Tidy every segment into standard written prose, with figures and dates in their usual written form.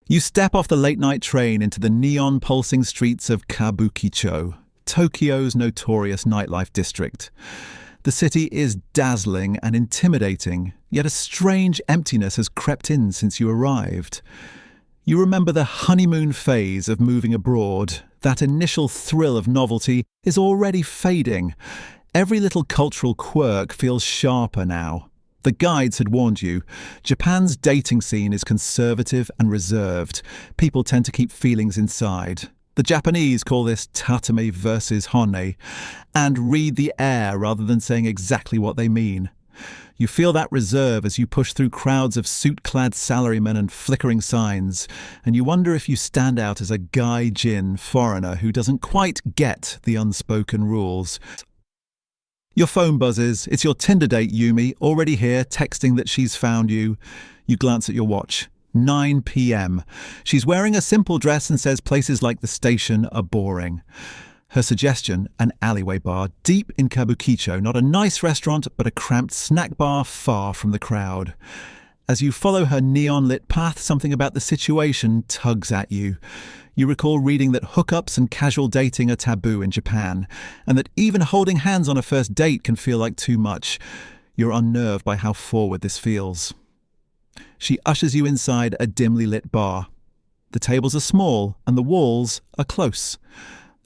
You step off the late-night train into the neon-pulsing streets of Kabukicho, Tokyo's notorious nightlife district. The city is dazzling and intimidating, yet a strange emptiness has crept in since you arrived. You remember the honeymoon phase of moving abroad. That initial thrill of novelty is already fading. Every little cultural quirk feels sharper now. The guides had warned you. Japan's dating scene is conservative and reserved. People tend to keep feelings inside. The Japanese call this tatame versus hone, and read the air rather than saying exactly what they mean. You feel that reserve as you push through crowds of suit-clad salarymen and flickering signs, and you wonder if you stand out as a gaijin foreigner who doesn't quite get the unspoken rules. Your phone buzzes. It's your Tinder date, Yumi, already here, texting that she's found you. You glance at your watch. 9 p.m. She's wearing a simple dress and says places like the station are boring. Her suggestion, an alleyway bar deep in Kabukicho, not a nice restaurant, but a cramped snack bar far from the crowd. As you follow her neon-lit path, something about the situation tugs at you. You recall reading that hookups and casual dating are taboo in Japan, and that even holding hands on a first date can feel like too much. You're unnerved by how forward this feels. She ushers you inside a dimly lit bar. The tables are small, and the walls are close.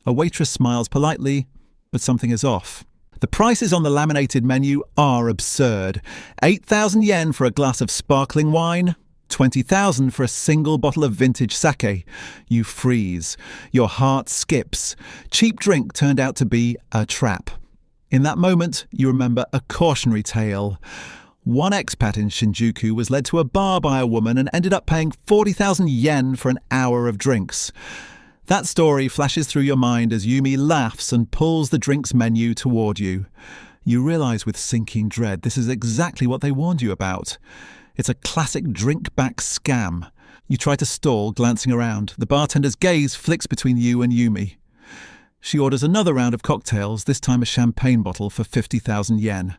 A waitress smiles politely, but something is off. The prices on the laminated menu are absurd. 8,000 yen for a glass of sparkling wine, 20,000 for a single bottle of vintage sake. You freeze. Your heart skips. Cheap drink turned out to be a trap. In that moment, you remember a cautionary tale. One expat in Shinjuku was led to a bar by a woman and ended up paying 40,000 yen for an hour of drinks. That story flashes through your mind as Yumi laughs and pulls the drinks menu toward you. You realize with sinking dread this is exactly what they warned you about. It's a classic drink-back scam. You try to stall, glancing around. The bartender's gaze flicks between you and Yumi. She orders another round of cocktails, this time a champagne bottle for 50,000 yen.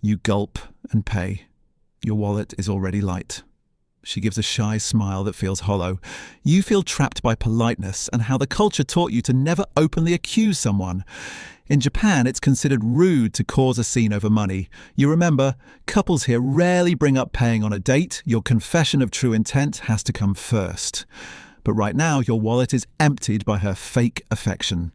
You gulp and pay. Your wallet is already light. She gives a shy smile that feels hollow. You feel trapped by politeness and how the culture taught you to never openly accuse someone. In Japan, it's considered rude to cause a scene over money. You remember, couples here rarely bring up paying on a date. Your confession of true intent has to come first. But right now, your wallet is emptied by her fake affection.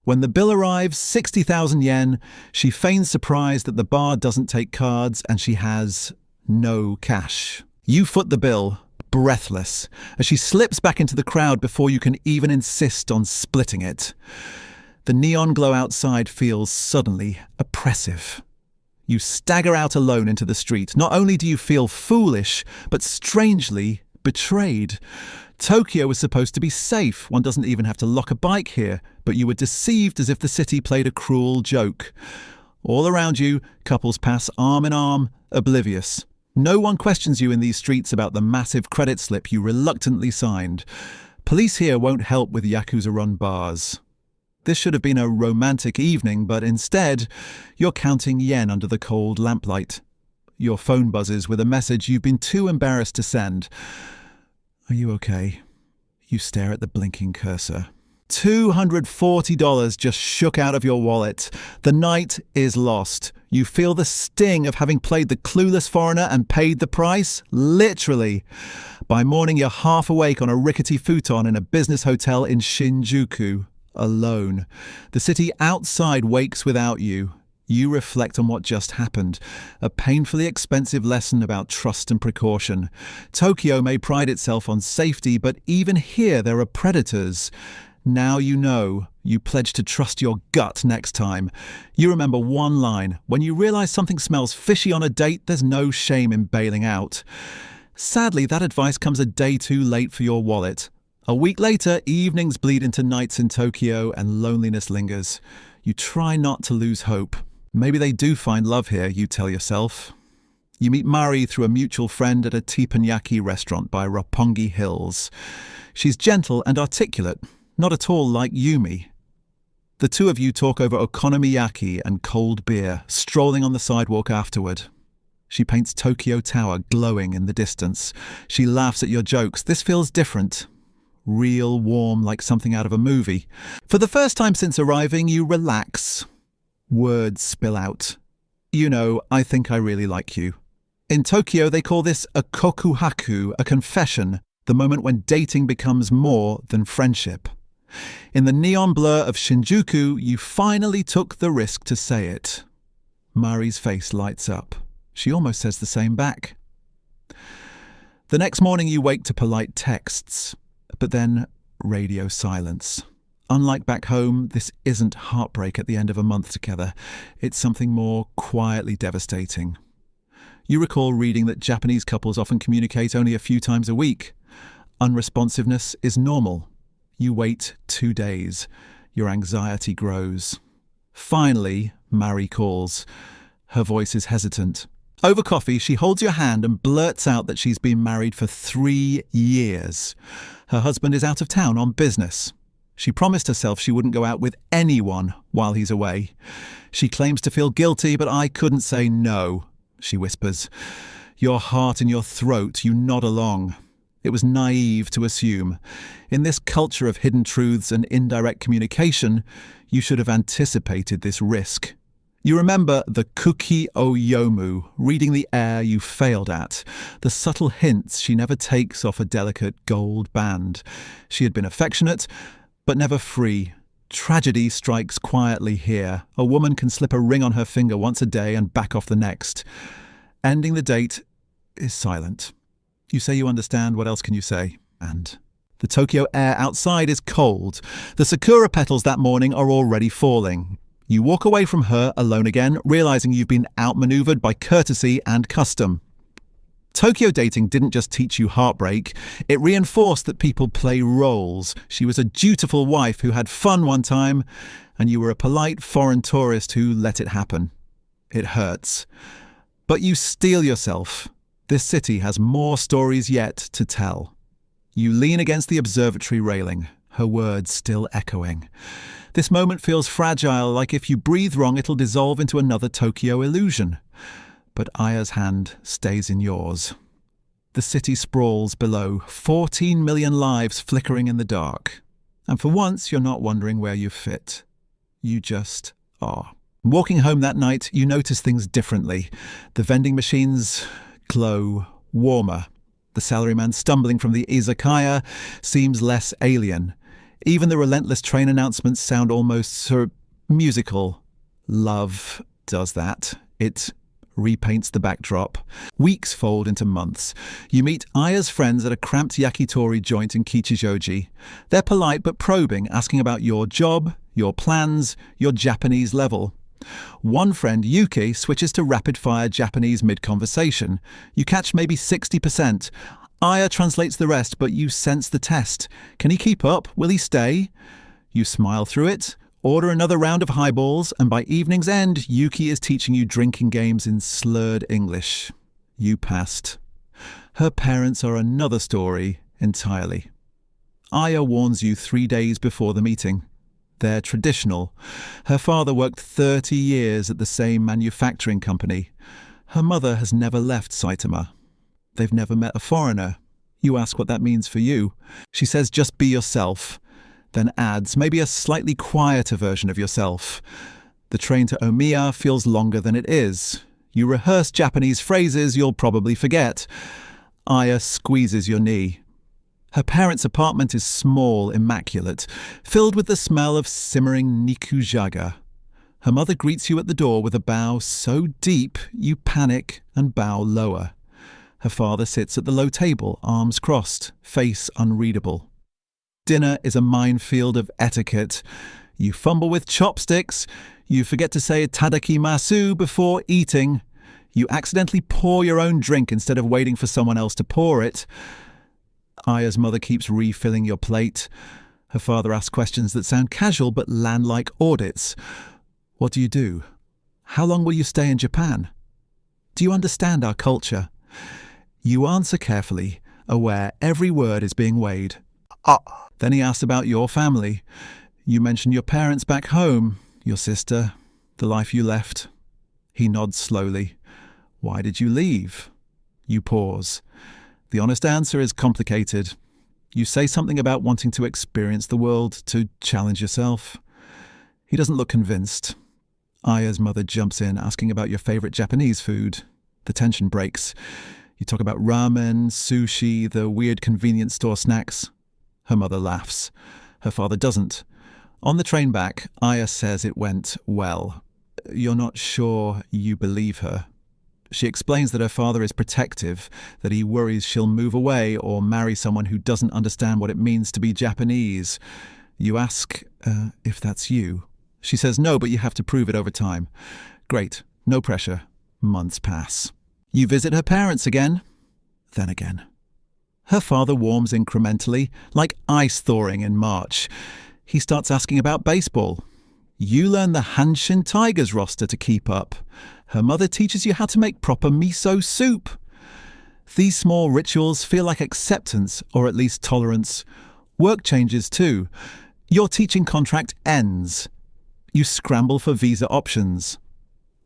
When the bill arrives, 60,000 yen, she feigns surprise that the bar doesn't take cards and she has no cash. You foot the bill, breathless, as she slips back into the crowd before you can even insist on splitting it. The neon glow outside feels suddenly oppressive. You stagger out alone into the street. Not only do you feel foolish, but strangely betrayed. Tokyo was supposed to be safe. One doesn't even have to lock a bike here, but you were deceived as if the city played a cruel joke. All around you, couples pass arm in arm, oblivious. No one questions you in these streets about the massive credit slip you reluctantly signed. Police here won't help with Yakuza-run bars. This should have been a romantic evening, but instead, you're counting yen under the cold lamplight. Your phone buzzes with a message you've been too embarrassed to send. Are you okay? You stare at the blinking cursor. $240 just shook out of your wallet. The night is lost. You feel the sting of having played the clueless foreigner and paid the price, literally. By morning, you're half awake on a rickety futon in a business hotel in Shinjuku, alone. The city outside wakes without you. You reflect on what just happened, a painfully expensive lesson about trust and precaution. Tokyo may pride itself on safety, but even here there are predators. Now you know. You pledge to trust your gut next time. You remember one line. When you realize something smells fishy on a date, there's no shame in bailing out. Sadly, that advice comes a day too late for your wallet. A week later, evenings bleed into nights in Tokyo and loneliness lingers. You try not to lose hope. Maybe they do find love here, you tell yourself. You meet Mari through a mutual friend at a teppanyaki restaurant by Roppongi Hills. She's gentle and articulate, not at all like Yumi. The two of you talk over okonomiyaki and cold beer, strolling on the sidewalk afterward. She paints Tokyo Tower glowing in the distance. She laughs at your jokes. This feels different. Real, warm, like something out of a movie. For the first time since arriving, you relax. Words spill out. You know, I think I really like you. In Tokyo, they call this a kokuhaku, a confession, the moment when dating becomes more than friendship. In the neon blur of Shinjuku, you finally took the risk to say it. Mari's face lights up. She almost says the same back. The next morning you wake to polite texts, but then radio silence. Unlike back home, this isn't heartbreak at the end of a month together. It's something more quietly devastating. You recall reading that Japanese couples often communicate only a few times a week. Unresponsiveness is normal. You wait 2 days. Your anxiety grows. Finally, Mari calls. Her voice is hesitant. Over coffee, she holds your hand and blurts out that she's been married for 3 years. Her husband is out of town on business. She promised herself she wouldn't go out with anyone while he's away. She claims to feel guilty, but I couldn't say no, she whispers. Your heart in your throat, you nod along. It was naive to assume. In this culture of hidden truths and indirect communication, you should have anticipated this risk. You remember the kuki o yomu, reading the air you failed at, the subtle hints she never takes off a delicate gold band. She had been affectionate, but never free. Tragedy strikes quietly here. A woman can slip a ring on her finger once a day and back off the next. Ending the date is silent. You say you understand, what else can you say? And the Tokyo air outside is cold. The sakura petals that morning are already falling. You walk away from her alone again, realizing you've been outmaneuvered by courtesy and custom. Tokyo dating didn't just teach you heartbreak, it reinforced that people play roles. She was a dutiful wife who had fun one time, and you were a polite foreign tourist who let it happen. It hurts. But you steel yourself. This city has more stories yet to tell. You lean against the observatory railing, her words still echoing. This moment feels fragile, like if you breathe wrong it'll dissolve into another Tokyo illusion. But Aya's hand stays in yours. The city sprawls below, 14 million lives flickering in the dark. And for once you're not wondering where you fit. You just are. Walking home that night, you notice things differently. The vending machines glow warmer. The salaryman stumbling from the izakaya seems less alien. Even the relentless train announcements sound almost musical. Love does that. It repaints the backdrop. Weeks fold into months. You meet Aya's friends at a cramped yakitori joint in Kichijoji. They're polite but probing, asking about your job, your plans, your Japanese level. One friend, Yuki, switches to rapid-fire Japanese mid-conversation. You catch maybe 60%. Aya translates the rest, but you sense the test. Can he keep up? Will he stay? You smile through it, order another round of highballs, and by evening's end, Yuki is teaching you drinking games in slurred English. You passed. Her parents are another story entirely. Aya warns you 3 days before the meeting. They're traditional. Her father worked 30 years at the same manufacturing company. Her mother has never left Saitama. They've never met a foreigner. You ask what that means for you. She says just be yourself, then adds maybe a slightly quieter version of yourself. The train to Omiya feels longer than it is. You rehearse Japanese phrases you'll probably forget. Aya squeezes your knee. Her parents' apartment is small, immaculate, filled with the smell of simmering nikujaga. Her mother greets you at the door with a bow so deep you panic and bow lower. Her father sits at the low table, arms crossed, face unreadable. Dinner is a minefield of etiquette. You fumble with chopsticks. You forget to say tadakimasu before eating. You accidentally pour your own drink instead of waiting for someone else to pour it. Aya's mother keeps refilling your plate. Her father asks questions that sound casual but land like audits. What do you do? How long will you stay in Japan? Do you understand our culture? You answer carefully, aware every word is being weighed. Then he asks about your family. You mention your parents back home, your sister, the life you left. He nods slowly. Why did you leave? You pause. The honest answer is complicated. You say something about wanting to experience the world, to challenge yourself. He doesn't look convinced. Aya's mother jumps in, asking about your favorite Japanese food. The tension breaks. You talk about ramen, sushi, the weird convenience store snacks. Her mother laughs. Her father doesn't. On the train back, Aya says it went well. You're not sure you believe her. She explains that her father is protective, that he worries she'll move away or marry someone who doesn't understand what it means to be Japanese. You ask if that's you. She says no, but you have to prove it over time. Great, no pressure. Months pass. You visit her parents again, then again. Her father warms incrementally, like ice thawing in March. He starts asking about baseball. You learn the Hanshin Tigers roster to keep up. Her mother teaches you how to make proper miso soup. These small rituals feel like acceptance, or at least tolerance. Work changes too. Your teaching contract ends. You scramble for visa options.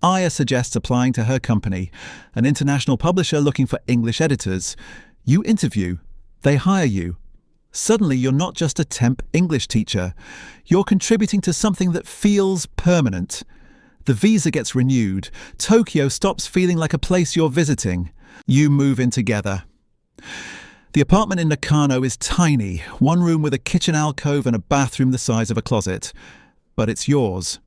Aya suggests applying to her company, an international publisher looking for English editors. You interview. They hire you. Suddenly, you're not just a temp English teacher. You're contributing to something that feels permanent. The visa gets renewed. Tokyo stops feeling like a place you're visiting. You move in together. The apartment in Nakano is tiny, one room with a kitchen alcove and a bathroom the size of a closet. But it's yours.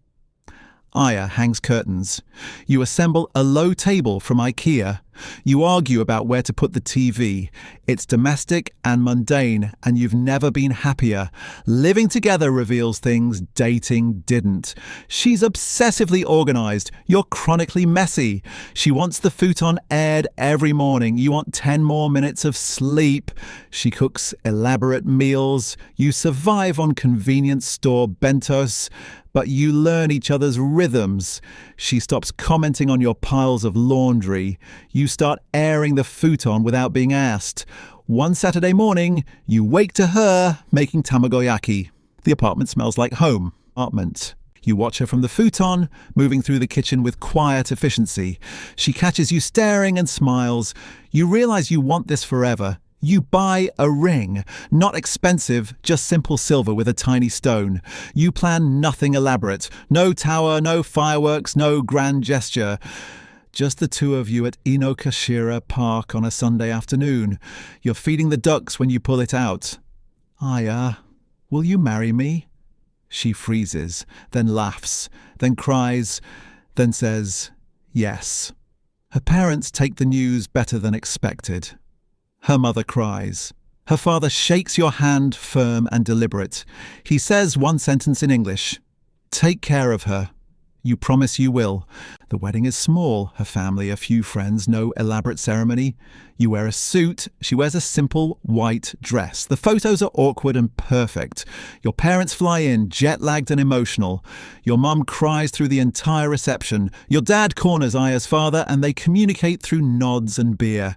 Aya hangs curtains. You assemble a low table from IKEA. You argue about where to put the TV. It's domestic and mundane, and you've never been happier. Living together reveals things dating didn't. She's obsessively organized. You're chronically messy. She wants the futon aired every morning. You want 10 more minutes of sleep. She cooks elaborate meals. You survive on convenience store bentos. But you learn each other's rhythms. She stops commenting on your piles of laundry. You start airing the futon without being asked. One Saturday morning, you wake to her making tamagoyaki. The apartment smells like home. You watch her from the futon, moving through the kitchen with quiet efficiency. She catches you staring and smiles. You realize you want this forever. You buy a ring. Not expensive, just simple silver with a tiny stone. You plan nothing elaborate. No tower, no fireworks, no grand gesture. Just the two of you at Inokashira Park on a Sunday afternoon. You're feeding the ducks when you pull it out. Aya, will you marry me? She freezes, then laughs, then cries, then says yes. Her parents take the news better than expected. Her mother cries. Her father shakes your hand, firm and deliberate. He says one sentence in English. Take care of her. You promise you will. The wedding is small, her family, a few friends, no elaborate ceremony. You wear a suit, she wears a simple white dress. The photos are awkward and perfect. Your parents fly in, jet-lagged and emotional. Your mum cries through the entire reception. Your dad corners Aya's father and they communicate through nods and beer.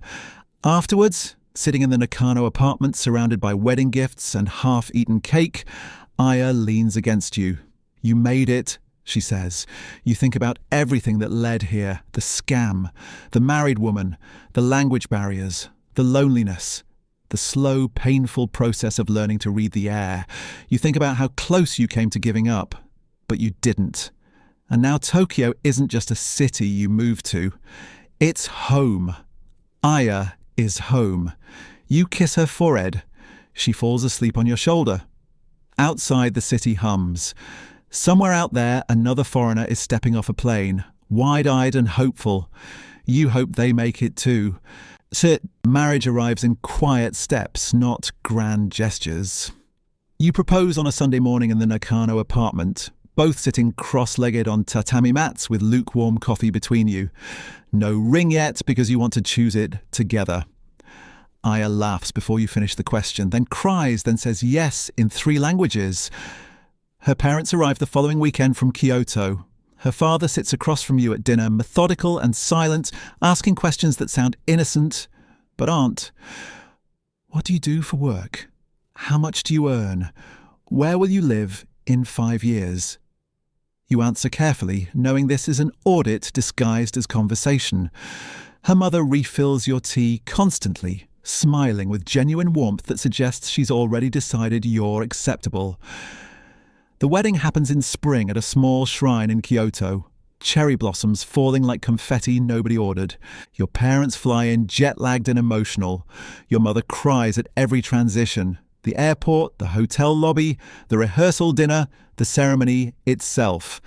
Afterwards, sitting in the Nakano apartment surrounded by wedding gifts and half-eaten cake, Aya leans against you. You made it, she says. You think about everything that led here, the scam, the married woman, the language barriers, the loneliness, the slow, painful process of learning to read the air. You think about how close you came to giving up, but you didn't. And now Tokyo isn't just a city you moved to. It's home. Aya is home. You kiss her forehead. She falls asleep on your shoulder. Outside, the city hums. Somewhere out there, another foreigner is stepping off a plane, wide-eyed and hopeful. You hope they make it too. So marriage arrives in quiet steps, not grand gestures. You propose on a Sunday morning in the Nakano apartment, both sitting cross-legged on tatami mats with lukewarm coffee between you. No ring yet because you want to choose it together. Aya laughs before you finish the question, then cries, then says yes in 3 languages. Her parents arrive the following weekend from Kyoto. Her father sits across from you at dinner, methodical and silent, asking questions that sound innocent, but aren't. What do you do for work? How much do you earn? Where will you live in 5 years? You answer carefully, knowing this is an audit disguised as conversation. Her mother refills your tea constantly, smiling with genuine warmth that suggests she's already decided you're acceptable. The wedding happens in spring at a small shrine in Kyoto. Cherry blossoms falling like confetti nobody ordered. Your parents fly in jet-lagged and emotional. Your mother cries at every transition. The airport, the hotel lobby, the rehearsal dinner, the ceremony itself.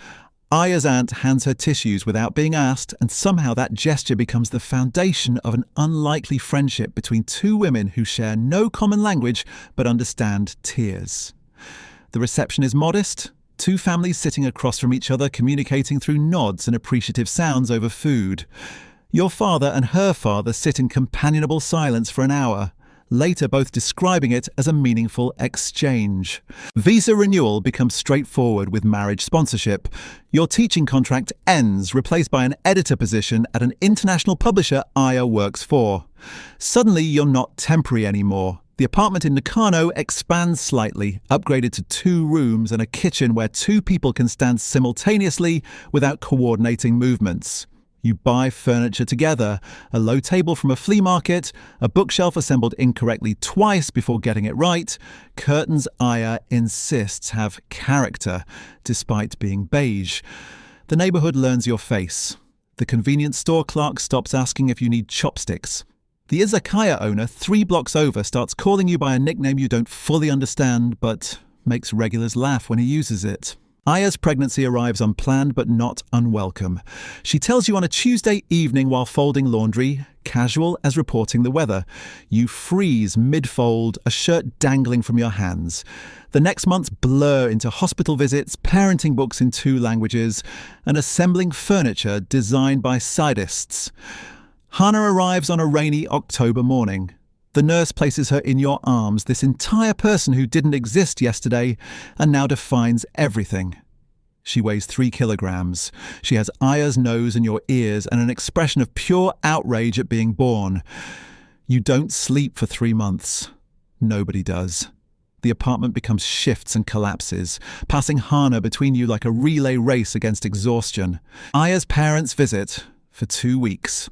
Aya's aunt hands her tissues without being asked, and somehow that gesture becomes the foundation of an unlikely friendship between two women who share no common language but understand tears. The reception is modest. Two families sitting across from each other communicating through nods and appreciative sounds over food. Your father and her father sit in companionable silence for an hour, later both describing it as a meaningful exchange. Visa renewal becomes straightforward with marriage sponsorship. Your teaching contract ends, replaced by an editor position at an international publisher Aya works for. Suddenly you're not temporary anymore. The apartment in Nakano expands slightly, upgraded to 2 rooms and a kitchen where 2 people can stand simultaneously without coordinating movements. You buy furniture together, a low table from a flea market, a bookshelf assembled incorrectly twice before getting it right. Curtains Aya insists have character, despite being beige. The neighborhood learns your face. The convenience store clerk stops asking if you need chopsticks. The izakaya owner 3 blocks over starts calling you by a nickname you don't fully understand, but makes regulars laugh when he uses it. Aya's pregnancy arrives unplanned but not unwelcome. She tells you on a Tuesday evening while folding laundry, casual as reporting the weather. You freeze mid-fold, a shirt dangling from your hands. The next months blur into hospital visits, parenting books in 2 languages, and assembling furniture designed by sadists. Hana arrives on a rainy October morning. The nurse places her in your arms, this entire person who didn't exist yesterday and now defines everything. She weighs 3 kilograms. She has Aya's nose in your ears and an expression of pure outrage at being born. You don't sleep for 3 months. Nobody does. The apartment becomes shifts and collapses, passing Hana between you like a relay race against exhaustion. Aya's parents visit for 2 weeks.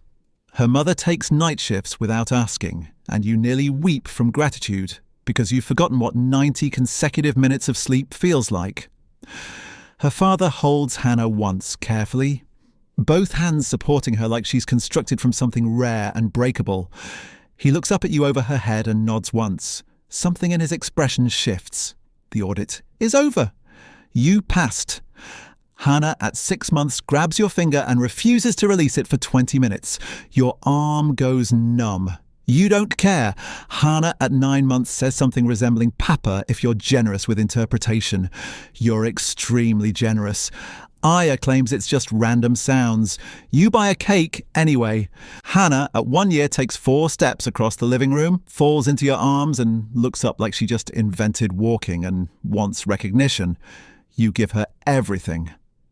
Her mother takes night shifts without asking, and you nearly weep from gratitude because you've forgotten what 90 consecutive minutes of sleep feels like. Her father holds Hana once, carefully, both hands supporting her like she's constructed from something rare and breakable. He looks up at you over her head and nods once. Something in his expression shifts. The audit is over. You passed. Hana, at 6 months, grabs your finger and refuses to release it for 20 minutes. Your arm goes numb. You don't care. Hana, at 9 months, says something resembling Papa if you're generous with interpretation. You're extremely generous. Aya claims it's just random sounds. You buy a cake anyway. Hana, at 1 year, takes 4 steps across the living room, falls into your arms and looks up like she just invented walking and wants recognition. You give her everything.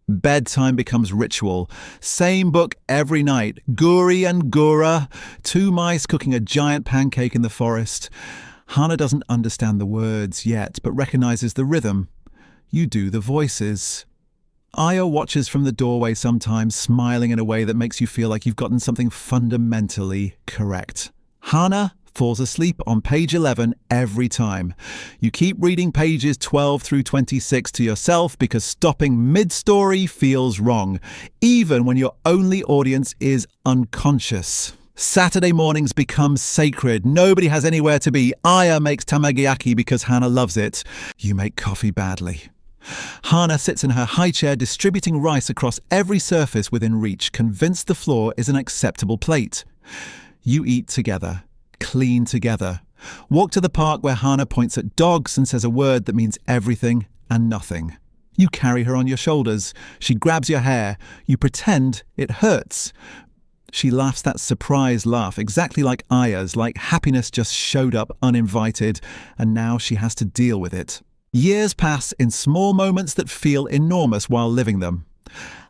Bedtime becomes ritual. Same book every night. Guri and Gura. 2 mice cooking a giant pancake in the forest. Hana doesn't understand the words yet, but recognizes the rhythm. You do the voices. Aya watches from the doorway sometimes, smiling in a way that makes you feel like you've gotten something fundamentally correct. Hana falls asleep on page 11 every time. You keep reading pages 12 through 26 to yourself because stopping mid-story feels wrong, even when your only audience is unconscious. Saturday mornings become sacred. Nobody has anywhere to be. Aya makes tamagoyaki because Hana loves it. You make coffee badly. Hana sits in her high chair distributing rice across every surface within reach, convinced the floor is an acceptable plate. You eat together. Clean together. Walk to the park where Hana points at dogs and says a word that means everything and nothing. You carry her on your shoulders. She grabs your hair. You pretend it hurts. She laughs that surprise laugh, exactly like Aya's, like happiness just showed up uninvited, and now she has to deal with it. Years pass in small moments that feel enormous while living them.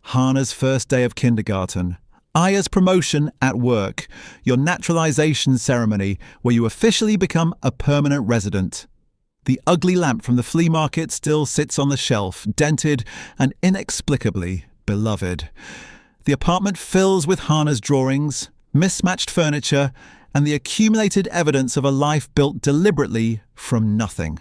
Hana's first day of kindergarten. Aya's promotion at work, your naturalization ceremony where you officially become a permanent resident. The ugly lamp from the flea market still sits on the shelf, dented and inexplicably beloved. The apartment fills with Hana's drawings, mismatched furniture, and the accumulated evidence of a life built deliberately from nothing.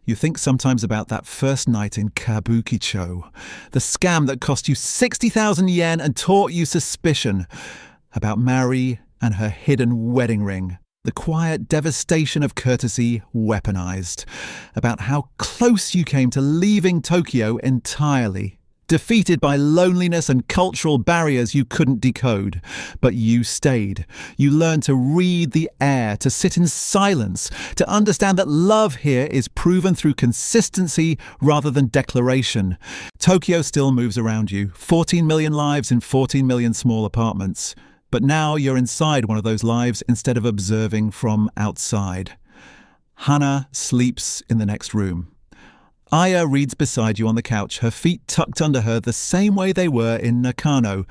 You think sometimes about that first night in Kabukicho, the scam that cost you 60,000 yen and taught you suspicion, about Mari and her hidden wedding ring, the quiet devastation of courtesy weaponized, about how close you came to leaving Tokyo entirely, defeated by loneliness and cultural barriers you couldn't decode. But you stayed. You learned to read the air, to sit in silence, to understand that love here is proven through consistency rather than declaration. Tokyo still moves around you, 14 million lives in 14 million small apartments. But now you're inside one of those lives instead of observing from outside. Hana sleeps in the next room. Aya reads beside you on the couch, her feet tucked under her the same way they were in Nakano.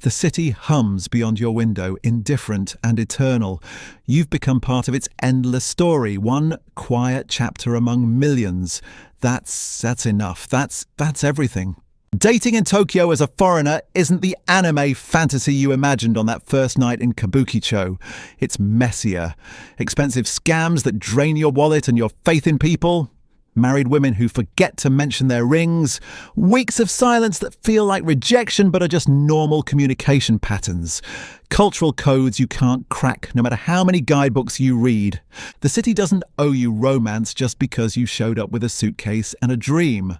The city hums beyond your window, indifferent and eternal. You've become part of its endless story, one quiet chapter among millions. That's enough. That's everything. Dating in Tokyo as a foreigner isn't the anime fantasy you imagined on that first night in Kabukicho. It's messier. Expensive scams that drain your wallet and your faith in people. Married women who forget to mention their rings. Weeks of silence that feel like rejection but are just normal communication patterns. Cultural codes you can't crack no matter how many guidebooks you read. The city doesn't owe you romance just because you showed up with a suitcase and a dream.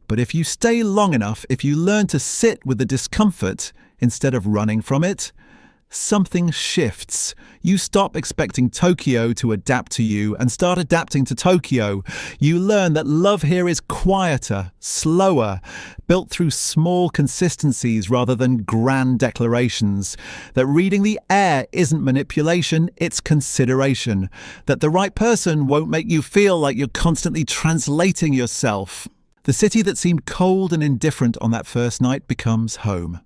But if you stay long enough, if you learn to sit with the discomfort instead of running from it, something shifts. You stop expecting Tokyo to adapt to you and start adapting to Tokyo. You learn that love here is quieter, slower, built through small consistencies rather than grand declarations. That reading the air isn't manipulation, it's consideration. That the right person won't make you feel like you're constantly translating yourself. The city that seemed cold and indifferent on that first night becomes home.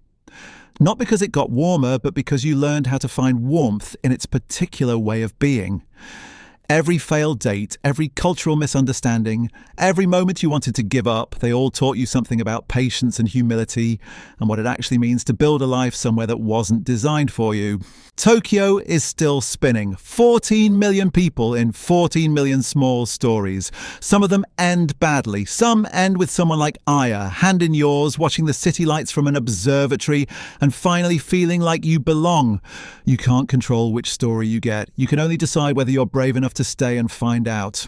Not because it got warmer, but because you learned how to find warmth in its particular way of being. Every failed date, every cultural misunderstanding, every moment you wanted to give up, they all taught you something about patience and humility and what it actually means to build a life somewhere that wasn't designed for you. Tokyo is still spinning. 14 million people in 14 million small stories. Some of them end badly. Some end with someone like Aya, hand in yours, watching the city lights from an observatory and finally feeling like you belong. You can't control which story you get. You can only decide whether you're brave enough to stay and find out.